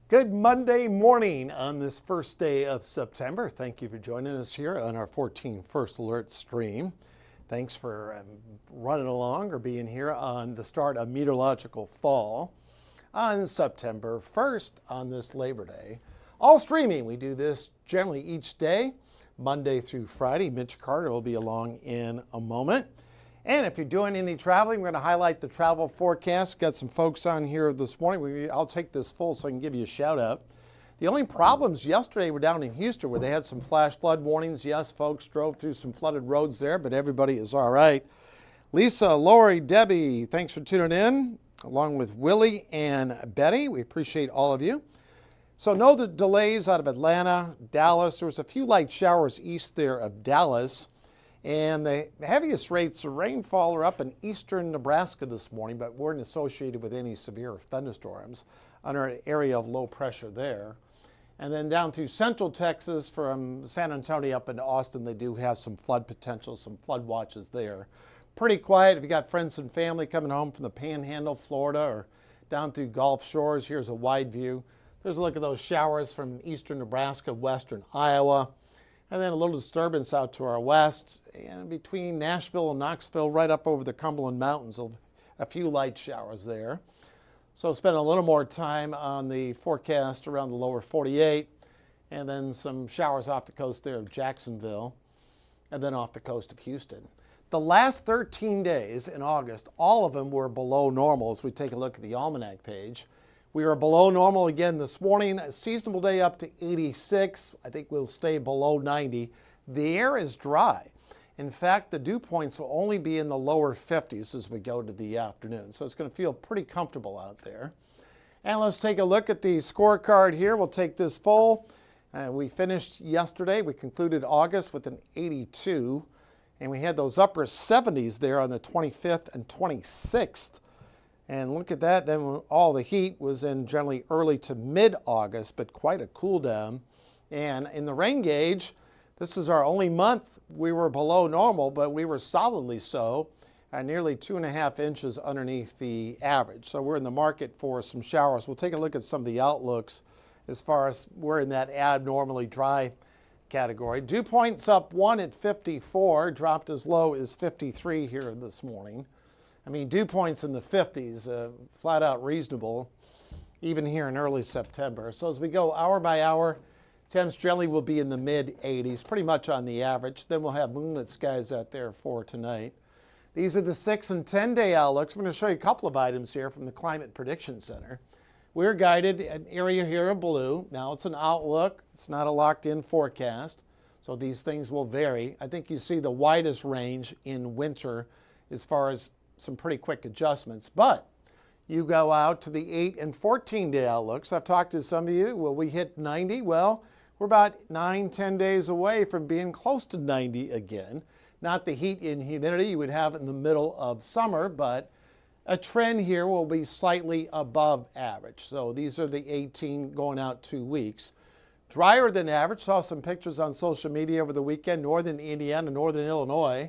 Good Monday morning on this first day of September. Thank you for joining us here on our 14 First Alert stream. Thanks for running along or being here on the start of meteorological fall on September 1st on this Labor Day. All streaming. We do this generally each day, Monday through Friday. Mitch Carter will be along in a moment. And if you're doing any traveling, we're going to highlight the travel forecast. We've got some folks on here this morning. I'll take this full so I can give you a shout out. The only problems yesterday were down in Houston where they had some flash flood warnings. Yes, folks drove through some flooded roads there, but everybody is all right. Lisa, Lori, Debbie, thanks for tuning in, along with Willie and Betty. We appreciate all of you. So no delays out of Atlanta, Dallas. There was a few light showers east there of Dallas. And the heaviest rates of rainfall are up in eastern Nebraska this morning, but weren't associated with any severe thunderstorms under an area of low pressure there. And then down through central Texas from San Antonio up into Austin, they do have some flood potential, some flood watches there. Pretty quiet if you got friends and family coming home from the Panhandle, Florida, or down through Gulf Shores. Here's a wide view. There's a look at those showers from eastern Nebraska, western Iowa. And then a little disturbance out to our west and between Nashville and Knoxville, right up over the Cumberland Mountains, a few light showers there. So spend a little more time on the forecast around the lower 48, and then some showers off the coast there of Jacksonville, and then off the coast of Houston. The last 13 days in August, all of them were below normal as we take a look at the almanac page. We are below normal again this morning. A seasonable day up to 86. I think we'll stay below 90. The air is dry. In fact, the dew points will only be in the lower 50s as we go to the afternoon. So it's going to feel pretty comfortable out there. And let's take a look at the scorecard here. We'll take this full. We finished yesterday. We concluded August with an 82. And we had those upper 70s there on the 25th and 26th. And look at that, then all the heat was in generally early to mid-August, but quite a cool down. And in the rain gauge, this is our only month we were below normal, but we were solidly so, at nearly 2.5 inches underneath the average. So we're in the market for some showers. We'll take a look at some of the outlooks as far as we're in that abnormally dry category. Dew points up 1 at 54, dropped as low as 53 here this morning. I mean, dew points in the 50s, flat out reasonable, even here in early September. So as we go hour by hour, temps generally will be in the mid-80s, pretty much on the average. Then we'll have moonlit skies out there for tonight. These are the 6 and 10-day outlooks. I'm going to show you a couple of items here from the Climate Prediction Center. We're guided an area here of blue. Now it's an outlook. It's not a locked-in forecast, so these things will vary. I think you see the widest range in winter as far as some pretty quick adjustments, but you go out to the 8 and 14-day outlooks. I've talked to some of you. Will we hit 90? Well, we're about 9-10 days away from being close to 90 again. Not the heat and humidity you would have in the middle of summer, but a trend here will be slightly above average. So these are the 18 going out 2 weeks. Drier than average. Saw some pictures on social media over the weekend. Northern Indiana, northern Illinois.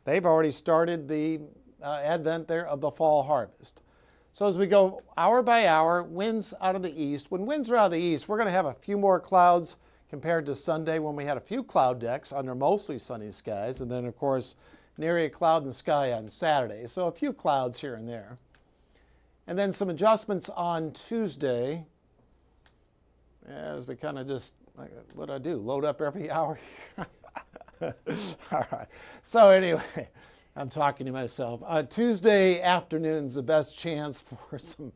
They've already started the advent there of the fall harvest. So as we go hour by hour, winds out of the east. When winds are out of the east, we're going to have a few more clouds compared to Sunday when we had a few cloud decks under mostly sunny skies. And then, of course, an area of cloud in the sky on Saturday. So a few clouds here and there. And then some adjustments on Tuesday as we kind of just, what do I do? Load up every hour? All right. So anyway, I'm talking to myself. Tuesday afternoon's the best chance for some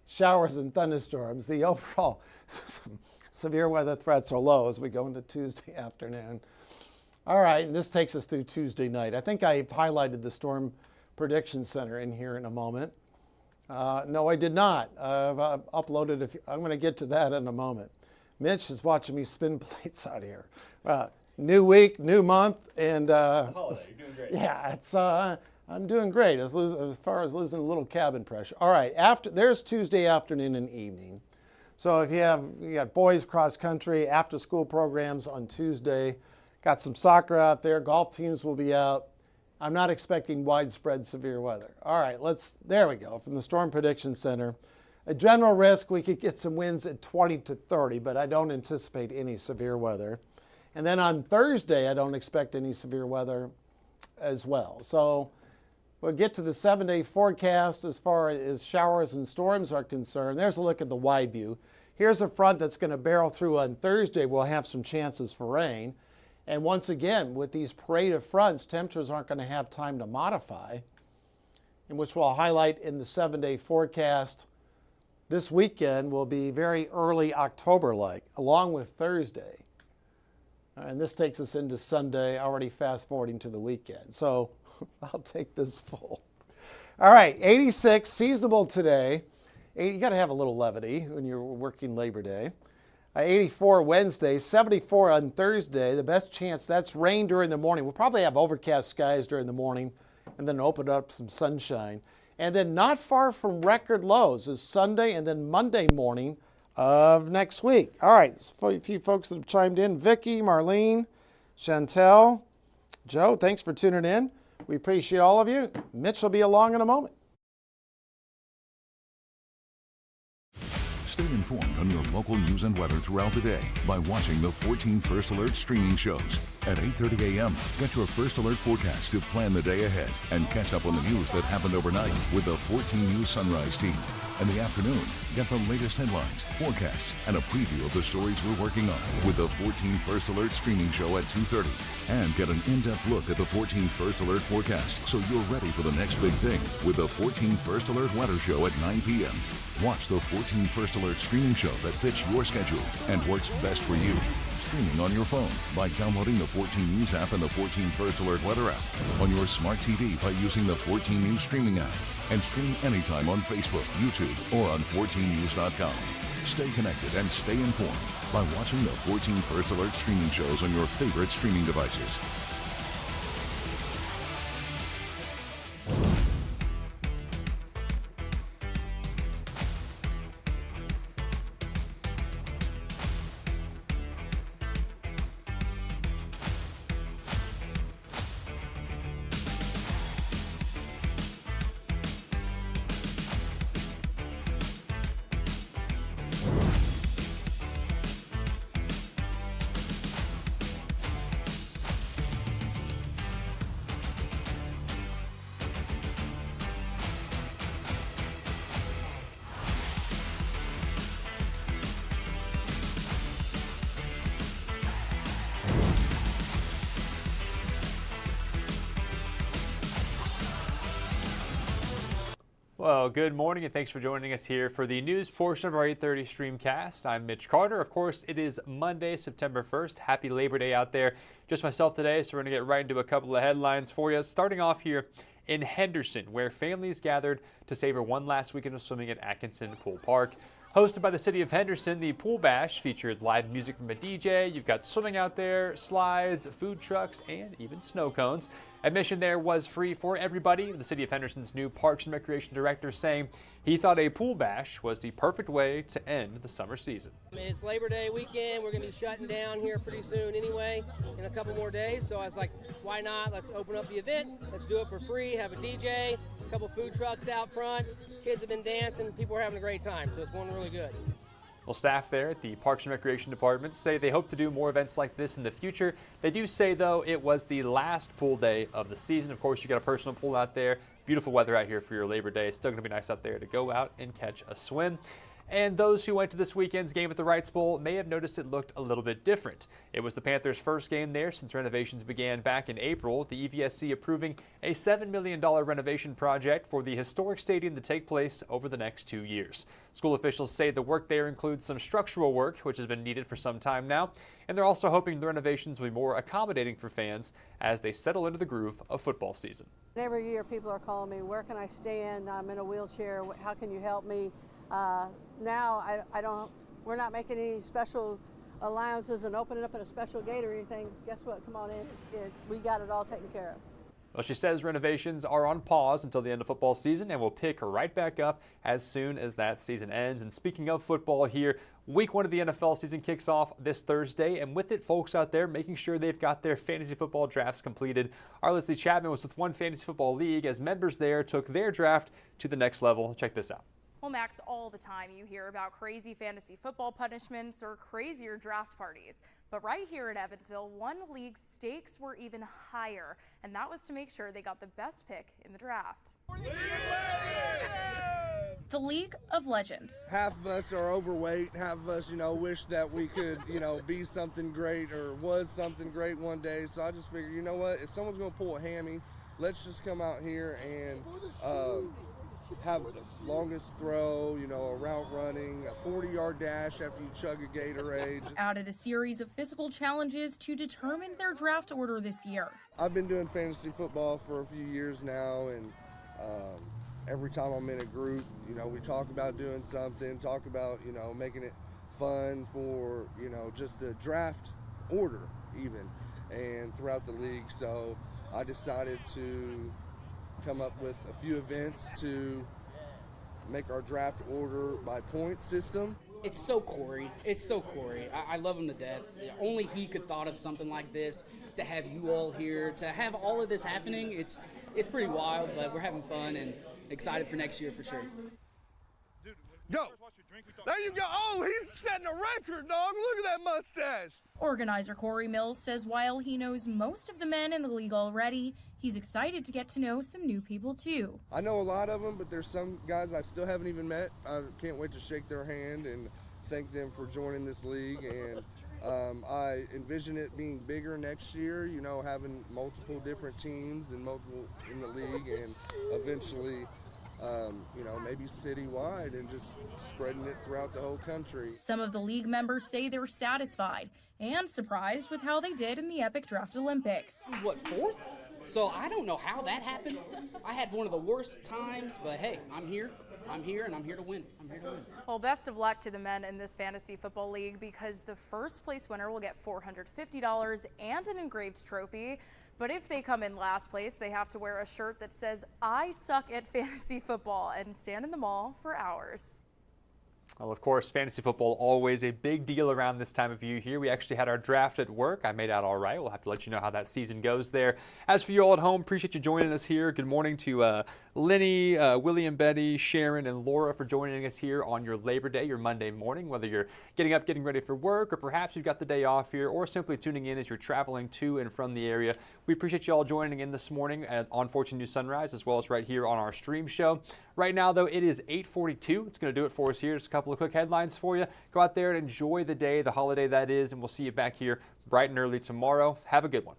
showers and thunderstorms. The overall severe weather threats are low as we go into Tuesday afternoon. All right, and this takes us through Tuesday night. I think I've highlighted the Storm Prediction Center in here in a moment. No, I did not. I've uploaded a few. I'm going to get to that in a moment. Mitch is watching me spin plates out here. New week, new month, and holiday. You're doing great. Yeah, it's I'm doing great as far as losing a little cabin pressure. All right, there's Tuesday afternoon and evening. So if you got boys cross country, after school programs on Tuesday, got some soccer out there, golf teams will be out. I'm not expecting widespread severe weather. All right, there we go. From the Storm Prediction Center, A general risk, we could get some winds at 20 to 30, but I don't anticipate any severe weather. And then on Thursday, I don't expect any severe weather as well. So we'll get to the 7-day forecast as far as showers and storms are concerned. There's a look at the wide view. Here's a front that's going to barrel through on Thursday. We'll have some chances for rain. And once again, with these parade of fronts, temperatures aren't going to have time to modify, in which we'll highlight in the 7-day forecast. This weekend will be very early October-like, along with Thursday. And this takes us into Sunday, already fast forwarding to the weekend. So I'll take this full. All right, 86, seasonable today. You got to have a little levity when you're working Labor Day. 84 Wednesday, 74 on Thursday. The best chance, that's rain during the morning. We'll probably have overcast skies during the morning and then open up some sunshine. And then not far from record lows is Sunday and then Monday morning of next week. All right, a few folks that have chimed in. Vicki, Marlene, Chantel, Joe, thanks for tuning in. We appreciate all of you. Mitch will be along in a moment. Stay informed on your local news and weather throughout the day by watching the 14 First Alert streaming shows. At 8:30 a.m., get your First Alert forecast to plan the day ahead and catch up on the news that happened overnight with the 14 News Sunrise team. In the afternoon, get the latest headlines, forecasts, and a preview of the stories we're working on with the 14 First Alert streaming show at 2:30. And get an in-depth look at the 14 First Alert forecast so you're ready for the next big thing with the 14 First Alert weather show at 9 p.m. Watch the 14 First Alert streaming show that fits your schedule and works best for you. Streaming on your phone by downloading the 14 News app and the 14 First Alert weather app. On your smart TV by using the 14 News streaming app. And stream anytime on Facebook, YouTube, or on 14news.com. Stay connected and stay informed by watching the 14 First Alert streaming shows on your favorite streaming devices. Well, good morning and thanks for joining us here for the news portion of our 8:30 Streamcast. I'm Mitch Carter. Of course, it is Monday, September 1st. Happy Labor Day out there. Just myself today, so we're going to get right into a couple of headlines for you. Starting off here in Henderson, where families gathered to savor one last weekend of swimming at Atkinson Pool Park. Hosted by the city of Henderson, the Pool Bash featured live music from a DJ. You've got swimming out there, slides, food trucks, and even snow cones. Admission there was free for everybody. The city of Henderson's new Parks and Recreation director saying he thought a pool bash was the perfect way to end the summer season. It's Labor Day weekend. We're going to be shutting down here pretty soon anyway, in a couple more days. So I was like, why not? Let's open up the event. Let's do it for free. Have a DJ, a couple food trucks out front. Kids have been dancing. People are having a great time. So it's going really good. Well, staff there at the Parks and Recreation Department say they hope to do more events like this in the future. They do say, though, it was the last pool day of the season. Of course, you got a personal pool out there. Beautiful weather out here for your Labor Day. It's still going to be nice out there to go out and catch a swim. And those who went to this weekend's game at the Wrights Bowl may have noticed it looked a little bit different. It was the Panthers' first game there since renovations began back in April. The EVSC approving a $7 million renovation project for the historic stadium to take place over the next 2 years. School officials say the work there includes some structural work, which has been needed for some time now, and they're also hoping the renovations will be more accommodating for fans as they settle into the groove of football season. Every year people are calling me, where can I stand? I'm in a wheelchair, how can you help me? Now we're not making any special allowances and opening up at a special gate or anything. Guess what? Come on in. We got it all taken care of. Well, she says renovations are on pause until the end of football season and will pick right back up as soon as that season ends. And speaking of football here, week 1 of the NFL season kicks off this Thursday, and with it, folks out there making sure they've got their fantasy football drafts completed. Our Leslie Chapman was with One Fantasy Football League as members there took their draft to the next level. Check this out. Well, Max, all the time you hear about crazy fantasy football punishments or crazier draft parties. But right here in Evansville, one league's stakes were even higher, and that was to make sure they got the best pick in the draft. The League of Legends. Half of us are overweight, half of us, wish that we could, be something great or was something great one day. So I just figured, you know what, if someone's going to pull a hammy, let's just come out here and have the longest throw, a route running, a 40-yard dash after you chug a Gatorade. Added a series of physical challenges to determine their draft order this year. I've been doing fantasy football for a few years now, and every time I'm in a group, we talk about doing something, talk about, making it fun for, just the draft order even, and throughout the league. So I decided to come up with a few events to make our draft order by point system. It's so Corey. I love him to death. Only he could thought of something like this. To have you all here, to have all of this happening, it's pretty wild, but we're having fun and excited for next year for sure. Go! There you go! Oh, he's setting a record, dog! Look at that mustache! Organizer Corey Mills says while he knows most of the men in the league already, he's excited to get to know some new people too. I know a lot of them, but there's some guys I still haven't even met. I can't wait to shake their hand and thank them for joining this league. And I envision it being bigger next year, having multiple different teams and multiple in the league, and eventually maybe citywide and just spreading it throughout the whole country. Some of the league members say they're satisfied and surprised with how they did in the Epic Draft Olympics. What, 4th? So I don't know how that happened. I had one of the worst times, but hey, I'm here, and I'm here to win. Well, best of luck to the men in this fantasy football league, because the first place winner will get $450 and an engraved trophy. But if they come in last place, they have to wear a shirt that says, "I suck at fantasy football," and stand in the mall for hours. Well, of course, fantasy football always a big deal around this time of year here. We actually had our draft at work. I made out all right. We'll have to let you know how that season goes there. As for you all at home, appreciate you joining us here. Good morning to Lenny, William, Betty, Sharon, and Laura for joining us here on your Labor Day, your Monday morning, whether you're getting up, getting ready for work, or perhaps you've got the day off here, or simply tuning in as you're traveling to and from the area. We appreciate you all joining in this morning on 14 News Sunrise, as well as right here on our stream show. Right now, though, it is 8:42. It's going to do it for us here. Just a couple of quick headlines for you. Go out there and enjoy the day, the holiday that is, and we'll see you back here bright and early tomorrow. Have a good one.